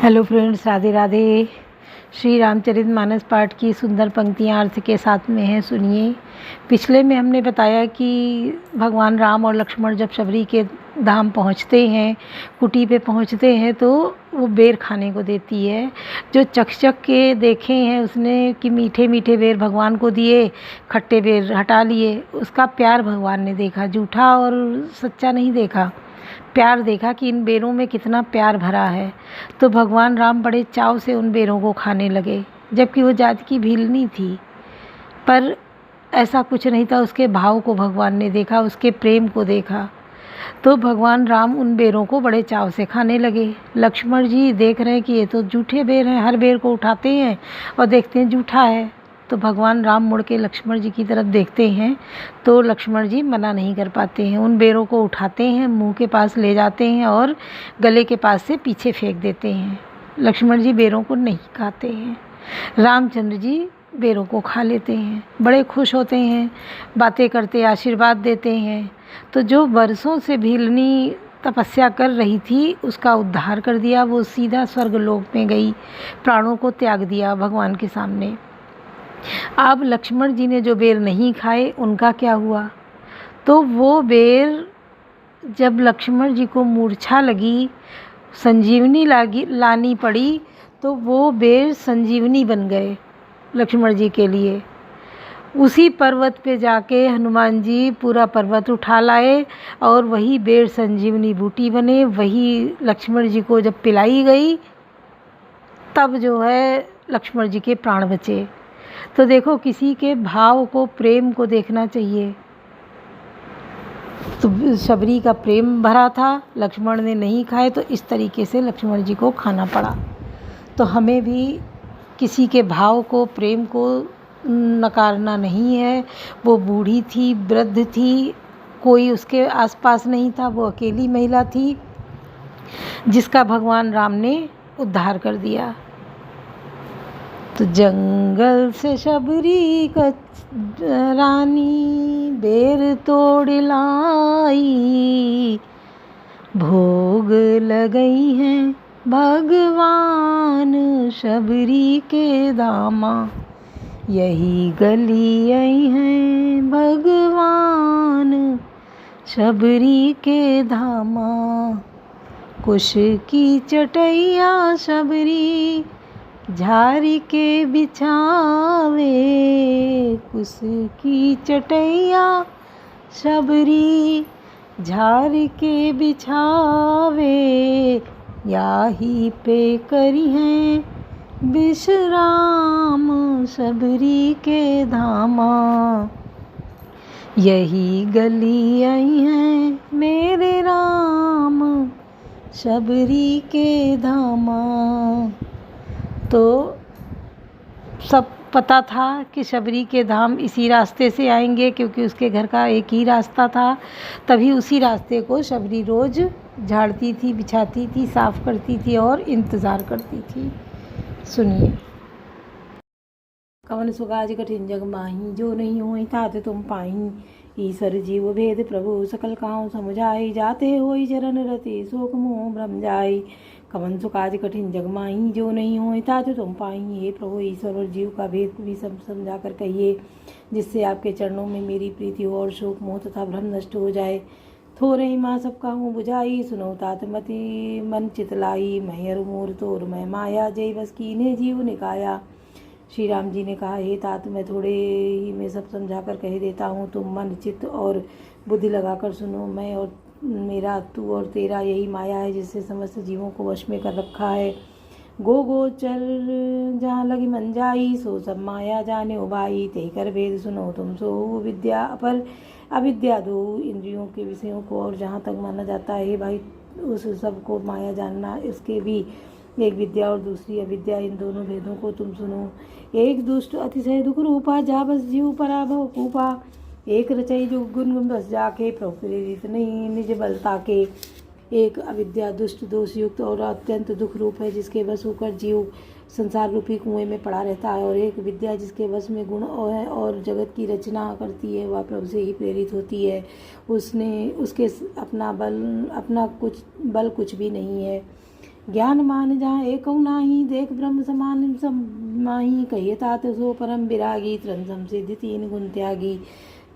Hello friends, Radhe Radhe. Shri Ramcharitmanas पाठ की सुंदर पंक्तियाँ अर्थ के साथ में हैं, सुनिए। पिछले में हमने बताया कि भगवान राम और लक्ष्मण जब शबरी के धाम पहुँचते हैं, कुटी पे पहुँचते हैं, तो वो बेर खाने को देती है। जो चख के देखे हैं उसने कि मीठे मीठे बेर भगवान को दिए, खट्टे बेर हटा लिए। उसका प्यार भगवान ने देखा, झूठा और सच्चा नहीं देखा, प्यार देखा कि इन बेरों में कितना प्यार भरा है। तो भगवान राम बड़े चाव से उन बेरों को खाने लगे, जबकि वो जात की भीलनी थी, पर ऐसा कुछ नहीं था। उसके भाव को भगवान ने देखा, उसके प्रेम को देखा। तो भगवान राम उन बेरों को बड़े चाव से खाने लगे। लक्ष्मण जी देख रहे हैं कि ये तो जूठे बेर हैं, हर बेर को उठाते हैं और देखते हैं जूठा है। तो भगवान राम मुड़ के लक्ष्मण जी की तरफ देखते हैं, तो लक्ष्मण जी मना नहीं कर पाते हैं, उन बेरों को उठाते हैं, मुंह के पास ले जाते हैं और गले के पास से पीछे फेंक देते हैं। लक्ष्मण जी बेरों को नहीं खाते हैं, रामचंद्र जी बेरों को खा लेते हैं, बड़े खुश होते हैं, बातें करते आशीर्वाद देते हैं। तो जो बरसों से भीलनी तपस्या कर रही थी उसका उद्धार कर दिया, वो सीधा स्वर्गलोक में गई, प्राणों को त्याग दिया भगवान के सामने। अब लक्ष्मण जी ने जो बेर नहीं खाए उनका क्या हुआ? तो वो बेर जब लक्ष्मण जी को मूर्छा लगी, संजीवनी लानी पड़ी, तो वो बेर संजीवनी बन गए लक्ष्मण जी के लिए। उसी पर्वत पे जाके हनुमान जी पूरा पर्वत उठा लाए और वही बेर संजीवनी बूटी बने। वही लक्ष्मण जी को जब पिलाई गई तब जो है लक्ष्मण जी के प्राण बचे। तो देखो, किसी के भाव को, प्रेम को देखना चाहिए। तो शबरी का प्रेम भरा था, लक्ष्मण ने नहीं खाए, तो इस तरीके से लक्ष्मण जी को खाना पड़ा। तो हमें भी किसी के भाव को, प्रेम को नकारना नहीं है। वो बूढ़ी थी, वृद्ध थी, कोई उसके आसपास नहीं था, वो अकेली महिला थी जिसका भगवान राम ने उद्धार कर दिया। तो जंगल से शबरी रानी बेर तोड़ लाई, भोग लगई हैं भगवान शबरी के दामा, यही गली आई हैं भगवान शबरी के धामा। कुश की चटैया शबरी झारी के बिछावे, कुश की चटैया शबरी झारी के बिछावे, याही पे करी हैं विश्राम शबरी के धामा, यही गली आई हैं मेरे राम शबरी के धामा। तो सब पता था कि शबरी के धाम इसी रास्ते से आएंगे, क्योंकि उसके घर का एक ही रास्ता था। तभी उसी रास्ते को शबरी रोज़ झाड़ती थी, बिछाती थी, साफ़ करती थी और इंतज़ार करती थी। सुनिए। कवन सुगाज कठिन जग माही, जो नहीं होई तात तुम पाही, ईश्वर जीव भेद प्रभु सकल काहू समुझाई, जाते होई चरण रति शोक मोह भ्रम जाई, कवन सुकाज कठिन जग माही, जो नहीं होई तात तुम पाही। हे प्रभु, ईश्वर और जीव का भेद भी समझा कर कहिए, जिससे आपके चरणों में मेरी प्रीति हो और शोक मोह तथा भ्रम नष्ट हो जाए। थोरे ही माँ सब काहूँ बुझाई, सुनो तात मति मन चितलाई, मैं अरु मोर तोर मैं माया, जय बस कीन्हे जीव निकाया। श्री राम जी ने कहा, हे तात, मैं थोड़े ही में सब समझा कर कह देता हूँ, तुम मन चित्त और बुद्धि लगाकर सुनो। मैं और मेरा, तू और तेरा यही माया है, जिससे समस्त जीवों को वश में कर रखा है। गो चल जहाँ लगी मन जाई, सो सब माया जाने उबाई, ते कर भेद सुनो तुम सो विद्या पर अविद्या दो इंद्रियों के विषयों को, और जहाँ तक माना जाता है भाई उस सब को माया जानना, इसके भी एक विद्या और दूसरी अविद्या, इन दोनों भेदों को तुम सुनो। एक दुष्ट अतिशय दुख रूपा, जा बस जीव पराभव कूपा, एक रचई जो गुण बस जाके, प्रभु प्रेरित नहीं निज बलता के। एक अविद्या दुष्ट दोषयुक्त और अत्यंत दुख रूप है, जिसके वश होकर जीव संसार रूपी कुएं में पड़ा रहता है, और एक विद्या जिसके वश में गुण है और जगत की रचना करती है, वह प्रभु से ही प्रेरित होती है। उसके अपना कुछ भी नहीं है। ज्ञान मान जहाँ एको नाही, देख ब्रह्म समान समाही, कहिए तात सो परम विरागी, त्रंसम सिद्धि तीन गुण त्यागी।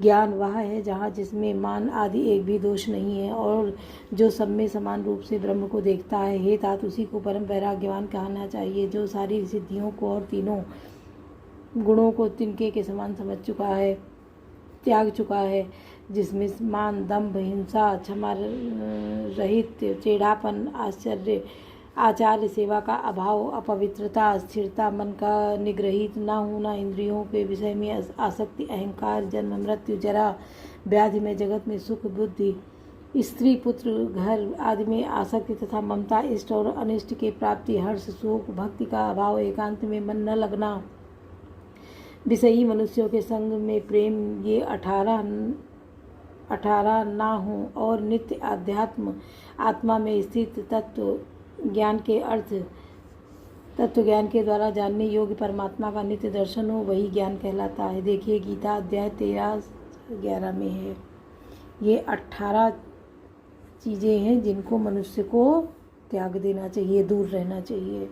ज्ञान वह है जहाँ जिसमें मान आदि एक भी दोष नहीं है और जो सब में समान रूप से ब्रह्म को देखता है। हे तात, उसी को परम वैराग्यवान कहना चाहिए जो सारी सिद्धियों को और तीनों गुणों को तिनके के समान समझ चुका है, त्याग चुका है, जिसमें मान, दंभ, हिंसा, क्षमा रहित, टेढ़ापन, आचार्य सेवा का अभाव, अपवित्रता, स्थिरता, मन का निग्रहित न होना, इंद्रियों के विषय में आसक्ति, अहंकार, जन्म मृत्यु जरा व्याधि में, जगत में सुख बुद्धि, स्त्री पुत्र घर आदि में आसक्ति तथा ममता, इष्ट और अनिष्ट के प्राप्ति, हर्ष शोक, भक्ति का अभाव, एकांत में मन न लगना, विषयी मनुष्यों के संग में प्रेम, ये 18 ना हो और नित्य अध्यात्म, आत्मा में स्थित तत्व ज्ञान के द्वारा जानने योग्य परमात्मा का नित्य दर्शन हो, वही ज्ञान कहलाता है। देखिए गीता अध्याय 13-11 में है। ये 18 चीज़ें हैं जिनको मनुष्य को त्याग देना चाहिए, दूर रहना चाहिए।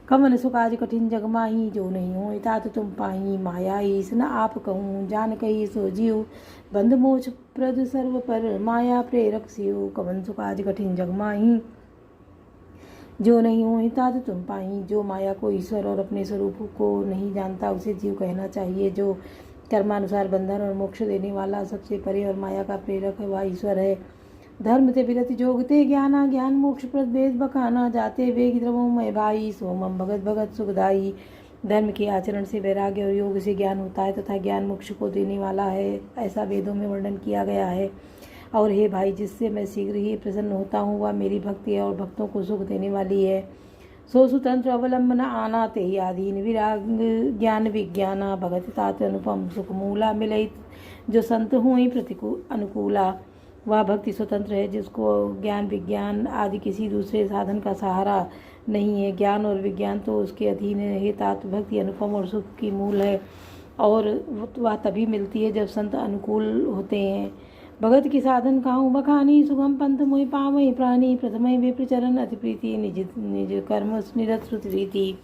कवन सुकाज कठिन जग माही, जो नहीं हो तात तुम पाही, माया ईस न आप कहूँ, जान कही सो जीव, बंध मोक्ष प्रद सर्व पर, माया प्रेरक सियो। कवन सुकाज कठिन जग माही, जो नहीं हो तात तुम पाही, जो माया को ईश्वर और अपने स्वरूप को नहीं जानता उसे जीव कहना चाहिए। जो कर्मानुसार बंधन और मोक्ष देने वाला, सबसे परे और माया का प्रेरक है, वह ईश्वर है। धर्म ते विरति जोगते ज्ञाना, ज्ञान मोक्ष प्रद वेद बखाना, जाते वेग द्रवो मय भाई, सोमम भगत भगत सुखदाई। धर्म के आचरण से वैराग्य और योग से ज्ञान होता है तथा ज्ञान मोक्ष को देने वाला है, ऐसा वेदों में वर्णन किया गया है। और हे भाई, जिससे मैं शीघ्र ही प्रसन्न होता हूँ वह मेरी भक्ति है और भक्तों को सुख देने वाली है। सो सुतंत्र अवलंबन आना, ते ही आधीन विराग ज्ञान विज्ञाना, भगत तात अनुपम सुख मूला, मिलित जो संत हुँ ही प्रतिकूल अनुकूला। वह भक्ति स्वतंत्र है जिसको ज्ञान विज्ञान आदि किसी दूसरे साधन का सहारा नहीं है। ज्ञान और विज्ञान तो उसके अधीन है। हे तात, भक्ति अनुपम और सुख की मूल है और वह तभी मिलती है जब संत अनुकूल होते हैं। भगत की साधन कहूँ बखानी, सुगम पंथ मोहि पावहि प्राणी, प्रथम विप्रचरण अति प्रीति, निज कर्म निरत श्रुति रीति।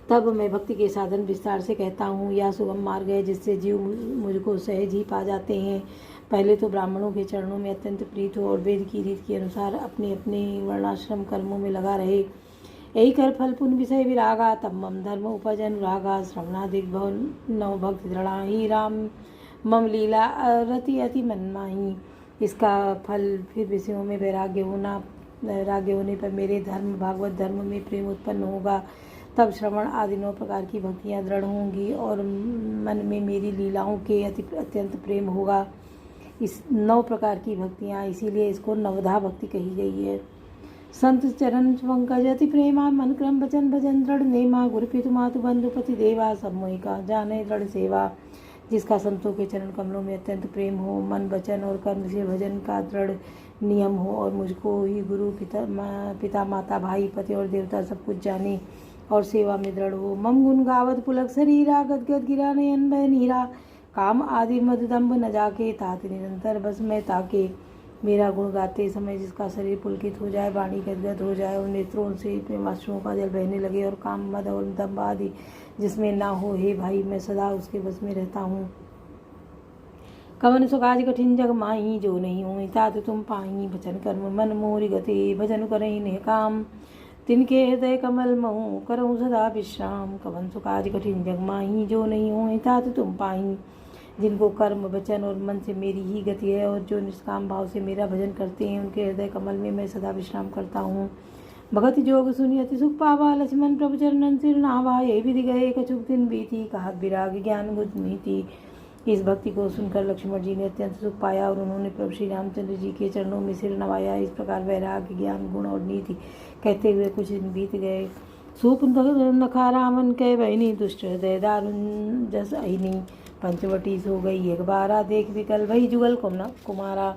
तब मैं भक्ति के साधन विस्तार से कहता हूँ। यह सुगम मार्ग है जिससे जीव मुझको सहज ही पा जाते हैं। पहले तो ब्राह्मणों के चरणों में अत्यंत प्रीत हो और वेद की रीत के अनुसार अपने अपने वर्णाश्रम कर्मों में लगा रहे। यही कर फल पुण्य विषय विरागा, तब मम धर्म उपज अनुरागा, श्रवणादिक भव नव भक्ति दृढ़ा ही, राम मम लीला रति अति मनमाही। इसका फल फिर विषयों में वैराग्य होने पर मेरे धर्म भागवत धर्म में प्रेम उत्पन्न होगा। तब श्रवण आदि 9 प्रकार की भक्तियाँ दृढ़ होंगी और मन में मेरी लीलाओं के अत्यंत प्रेम होगा। इस 9 प्रकार की भक्तियाँ, इसीलिए इसको नवधा भक्ति कही गई है। संत चरण पंकज अति प्रेमा, मन क्रम वचन भजन दृढ़ नेमा, गुरु पितु मातु बंधु पति देवा, सब मोहि का जाने दृढ़ सेवा। जिसका संतों के चरण कमलों में अत्यंत प्रेम हो, मन वचन और कर्म से भजन का दृढ़ नियम हो और मुझको ही गुरु पिता माता भाई पति और देवता सब कुछ जाने और सेवा में दृढ़ हो। मम गुण गावत पुलक शरीरा, गदगद गिरा नयन भय नीरा, काम आदि मद दम्भ न जाके, तात निरंतर बस में ताके। मेरा गुण गाते समय जिसका शरीर पुलकित हो जाए, वाणी गदगद हो जाए और नेत्रों से प्रेमाश्रुओं का जल बहने लगे और काम मद और दम्भ आदि जिसमें ना हो, हे भाई मैं सदा उसके बस में रहता हूँ। कवन सुकाज कठिन जग माही, जो नहीं हो तात तुम पाही, भजन कर्म मन मोरि गति, भजन करहि नेह काम, तिनके हृदय कमल महु करऊँ सदा विश्राम। कवन सुकाज कठिन जग माही, जो नहीं हो तात तुम पाही। जिनको कर्म वचन और मन से मेरी ही गति है और जो निष्काम भाव से मेरा भजन करते हैं, उनके हृदय कमल में मैं सदा विश्राम करता हूँ। भगत जोग सुनि अति सुख पावा, लक्ष्मण प्रभु चरणन सिर नावा, ये विधि गए कछुक दिन बीती, कहा विराग ज्ञान बुझ नीति। इस भक्ति को सुनकर लक्ष्मण जी ने अत्यंत सुख पाया और उन्होंने प्रभु श्री रामचंद्र जी के चरणों में सिर नवाया। इस प्रकार वैराग्य ज्ञान गुण और नीति कहते हुए कुछ दिन बीत गए। सूप नखा रामन कह बहनी, दुष्ट हृदय दारुण जस अहिनी, पंचवटी सो गई एक बारा, देख विकल वही जुगल कुमारा।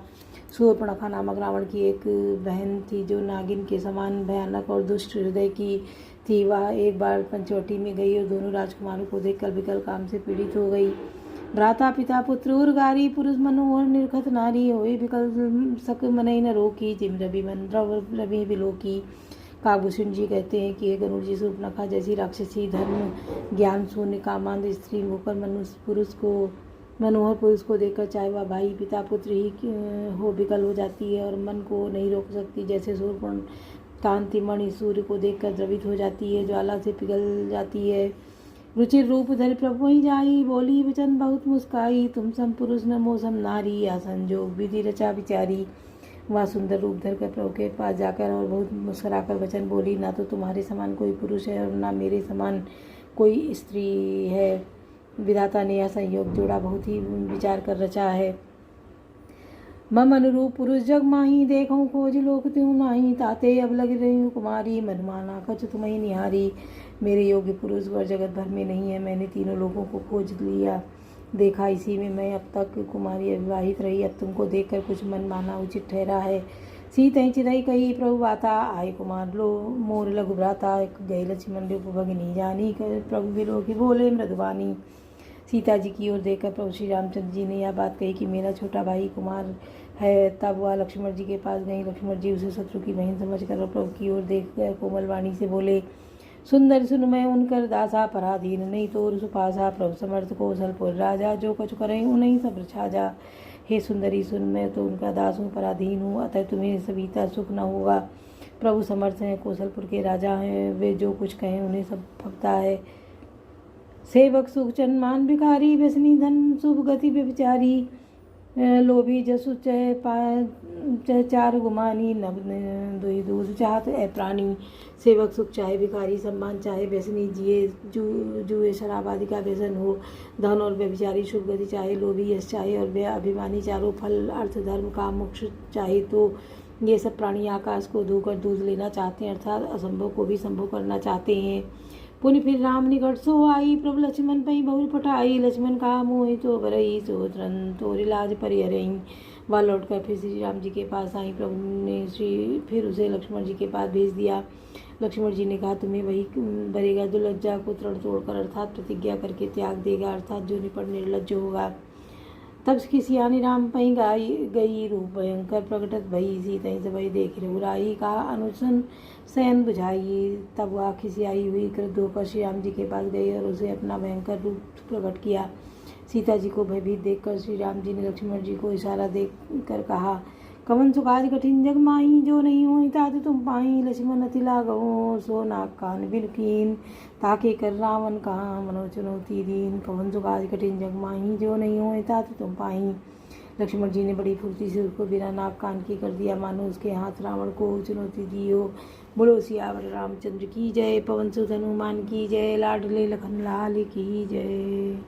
शूर्पणखा नामक रावण की एक बहन थी जो नागिन के समान भयानक और दुष्ट हृदय की थी। वह एक बार पंचवटी में गई और दोनों राजकुमारों को देखकर विकल काम से पीड़ित हो गई। भ्राता पिता पुत्र उर्गारी पुरुष मनोहर निर्खत नारी होए विकल सक मनई न रोकी जिम रवि मन रवि बिलोकी। काकभूषण जी कहते हैं कि गरुड़ जी सूर्पनखा जैसी राक्षसी धर्म ज्ञान शून्य कामांध स्त्री होकर मनोहर पुरुष को देखकर चाहे वह भाई पिता पुत्र ही हो विकल हो जाती है और मन को नहीं रोक सकती। जैसे सूर्य कांतिमणि सूर्य को देखकर द्रवित हो जाती है, ज्वाला से पिघल जाती है। रुचिर रूप धरि प्रभु वहीं जाई, बोली वचन बहुत मुस्काई। तुम सम पुरुष न मोसम नारी, या संजोग विधि रचा विचारी। वह सुंदर रूप धर कर प्रभु के पास जाकर और बहुत मुस्कुराकर वचन बोली, ना तो तुम्हारे समान कोई पुरुष है और ना मेरे समान कोई स्त्री है। विधाता ने यह संयोग जोड़ा बहुत ही विचार कर रचा है। मम अनुरूप पुरुष जग माही, देखूं खोज लोक त्यों नाही। ताते अब लग रही हूँ कुमारी, मन माना कछ तुम्हें निहारी। मेरे योग्य पुरुष वर जगत भर में नहीं है, मैंने तीनों लोगों को खोज लिया देखा, इसी में मैं अब तक कुमारी अविवाहित रही। अब तुमको देखकर कुछ मन माना उचित ठहरा है। सीतई चिरई कही प्रभु बाता, आए कुमार लो मोर लघु भ्राता। गए लक्ष्मण रूप भगिनी जानी, प्रभु बिलो की बोले मृदुवानी। सीता जी की ओर देखकर प्रभु श्री रामचंद्र जी ने यह बात कही कि मेरा छोटा भाई कुमार है। तब वह लक्ष्मण जी के पास गई। लक्ष्मण जी उसे शत्रु की बहन समझकर प्रभु की ओर देखकर कोमल वाणी से बोले, सुंदर सुन मैं उनकर दासा, पराधीन नहीं तोर सुपासा। प्रभु समर्थ कौशलपुर राजा, जो कुछ करें उन्हीं सब छाजा। हे सुंदरी सुन, मैं तो उनका दास हूँ, पराधीन हूँ, अतः तुम्हें सविता सुख न होगा। प्रभु समर्थ हैं, कौशलपुर के राजा हैं, वे जो कुछ कहें उन्हें सब फपता है। सेवक सुख चन्मान भिखारी, व्यसनी धन शुभ गति व्यभिचारी। लोभी जसु चय चार गुमानी, नभ दुई दूध चाहत ए प्राणी। सेवक सुख चाहे, भिखारी सम्मान चाहे, व्यसनी जिए जुए शराब आदि का व्यसन हो, धन और व्यभिचारी शुभ गति चाहे, लोभी यश चाहे और वे अभिमानी चारों फल अर्थ धर्म काम मोक्ष चाहे, तो ये सब प्राणी आकाश को धोकर दूध लेना चाहते हैं, अर्थात असंभव को भी संभव करना चाहते हैं। पुनि फिर राम निकट सो आई, प्रभु लक्ष्मण पई बहु पठाई। लक्ष्मण कहा मोहि तो बरई, सो तरन तोरि लाज परिहरई। वह लौटकर फिर श्री राम जी के पास आई। प्रभु ने फिर उसे लक्ष्मण जी के पास भेज दिया। लक्ष्मण जी ने कहा, तुम्हें वही बरेगा जो लज्जा को तृण तोड़कर अर्थात प्रतिज्ञा करके त्याग देगा, अर्थात जो निपट निर्लज्ज होगा। तब खिसियानी राम पई गई, रूप भयंकर प्रकटत भई। सीतई सबई देख रघुराई, कहा अनुसन शयन बुझाई। तब वह खिसियाई हुई क्रुद्ध होकर श्री राम जी के पास गई और उसे अपना भयंकर रूप प्रकट किया। सीता जी को भयभीत देखकर श्री राम जी ने लक्ष्मण जी को इशारा देकर कहा, कवन सुकाज कठिन जग माही, जो नहीं होई तात तुम पाई। लक्ष्मण अति लागो, सो नाक कान बिलकीन। ताके कर रावण कहा, मनो चुनौती दीन। कवन सुकाज कठिन जग माही, जो नहीं होई तात तुम पाई। लक्ष्मण जी ने बड़ी फुर्ती से उसको बिना नाक कान के कर दिया, मानो उसके हाथ रावण को चुनौती दी हो। बोलो सियावर रामचंद्र की जय, पवन सुत हनुमान की जय, लाडले लखन लाल की जय।